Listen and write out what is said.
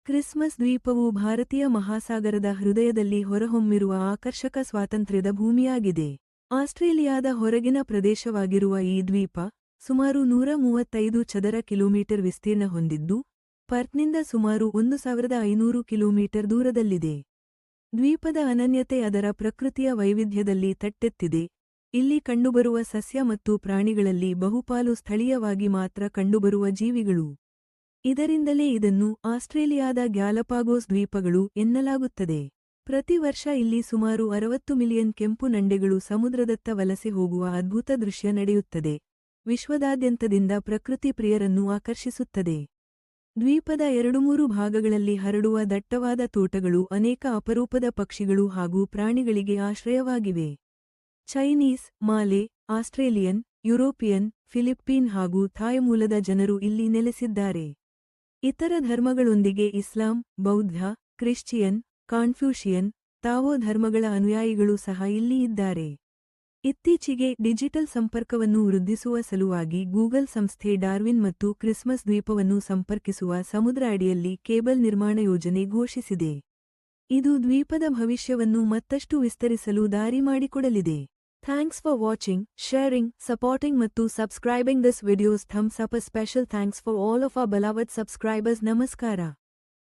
Christmas ದ್ವೀಪವು ಭಾರತೀಯ ಮಹಾಸಾಗರದ ಹೃದಯದಲ್ಲಿ ಹೊರಹೊಮ್ಮಿರುವ ಆಕರ್ಷಕ ಸ್ವಾತಂತ್ರ್ಯದ ಭೂಮಿಯಾಗಿದೆ. ಆಸ್ಟ್ರೇಲಿಯಾದ ಹೊರಗಿನ ಪ್ರದೇಶವಾಗಿರುವ ಈ ದ್ವೀಪ ಸುಮಾರು 135 ಚದರ ಕಿಲೋಮೀಟರ್ ವಿಸ್ತೀರ್ಣ ಹೊಂದಿದ್ದು, ಪರ್ತ್ನಿಂದ ಸುಮಾರು 1500 ಕಿಲೋಮೀಟರ್ ದೂರದಲ್ಲಿದೆ. ದ್ವೀಪದ ಅನನ್ಯತೆ ಅದರ ಪ್ರಕೃತಿಯ ವೈವಿಧ್ಯದಲ್ಲಿ ತಟ್ಟೆತ್ತಿದೆ. ಇಲ್ಲಿ ಕಂಡುಬರುವ ಸಸ್ಯ ಮತ್ತು ಪ್ರಾಣಿಗಳಲ್ಲಿ ಬಹುಪಾಲು ಸ್ಥಳೀಯವಾಗಿ ಮಾತ್ರ ಕಂಡುಬರುವ ಜೀವಿಗಳು. ಇದರಿಂದಲೇ ಇದನ್ನು ಆಸ್ಟ್ರೇಲಿಯಾದ ಗ್ಯಾಲಪಾಗೋಸ್ ದ್ವೀಪಗಳು ಎನ್ನಲಾಗುತ್ತದೆ. ಪ್ರತಿ ವರ್ಷ ಇಲ್ಲಿ ಸುಮಾರು 60 ಮಿಲಿಯನ್ ಕೆಂಪು ನಂಡೆಗಳು ಸಮುದ್ರದತ್ತ ವಲಸೆ ಹೋಗುವ ಅದ್ಭುತ ದೃಶ್ಯ ನಡೆಯುತ್ತದೆ. ವಿಶ್ವದಾದ್ಯಂತದಿಂದ ಪ್ರಕೃತಿ ಪ್ರಿಯರನ್ನು ಆಕರ್ಷಿಸುತ್ತದೆ. ದ್ವೀಪದ 2-3 ಭಾಗಗಳಲ್ಲಿ ಹರಡುವ ದಟ್ಟವಾದ ತೋಟಗಳು ಅನೇಕ ಅಪರೂಪದ ಪಕ್ಷಿಗಳು ಹಾಗೂ ಪ್ರಾಣಿಗಳಿಗೆ ಆಶ್ರಯವಾಗಿವೆ. ಚೈನೀಸ್, ಮಾಲೆ, ಆಸ್ಟ್ರೇಲಿಯನ್, ಯುರೋಪಿಯನ್, ಫಿಲಿಪ್ಪೀನ್ ಹಾಗೂ ಥಾಯ್ ಮೂಲದ ಜನರು ಇಲ್ಲಿ ನೆಲೆಸಿದ್ದಾರೆ. ಇತರ ಧರ್ಮಗಳೊಂದಿಗೆ ಇಸ್ಲಾಂ, ಬೌದ್ಧ, ಕ್ರಿಶ್ಚಿಯನ್, ಕಾನ್ಫ್ಯೂಷಿಯನ್, ತಾವೋ ಧರ್ಮಗಳ ಅನುಯಾಯಿಗಳು ಸಹ ಇಲ್ಲಿ ಇದ್ದಾರೆ. ಇತ್ತೀಚೆಗೆ ಡಿಜಿಟಲ್ ಸಂಪರ್ಕವನ್ನು ವೃದ್ಧಿಸುವ ಸಲುವಾಗಿ ಗೂಗಲ್ ಸಂಸ್ಥೆ ಡಾರ್ವಿನ್ ಮತ್ತು ಕ್ರಿಸ್ಮಸ್ ದ್ವೀಪವನ್ನು ಸಂಪರ್ಕಿಸುವ ಸಮುದ್ರ ಅಡಿಯಲ್ಲಿ ಕೇಬಲ್ ನಿರ್ಮಾಣ ಯೋಜನೆ ಘೋಷಿಸಿದೆ. ಇದು ದ್ವೀಪದ ಭವಿಷ್ಯವನ್ನು ಮತ್ತಷ್ಟು ವಿಸ್ತರಿಸಲು ದಾರಿ ಮಾಡಿಕೊಡಲಿದೆ. Thanks for watching, sharing, supporting ಮತ್ತು subscribing this videos. Thumbs up. A special thanks for all of our beloved subscribers. ನಮಸ್ಕಾರ.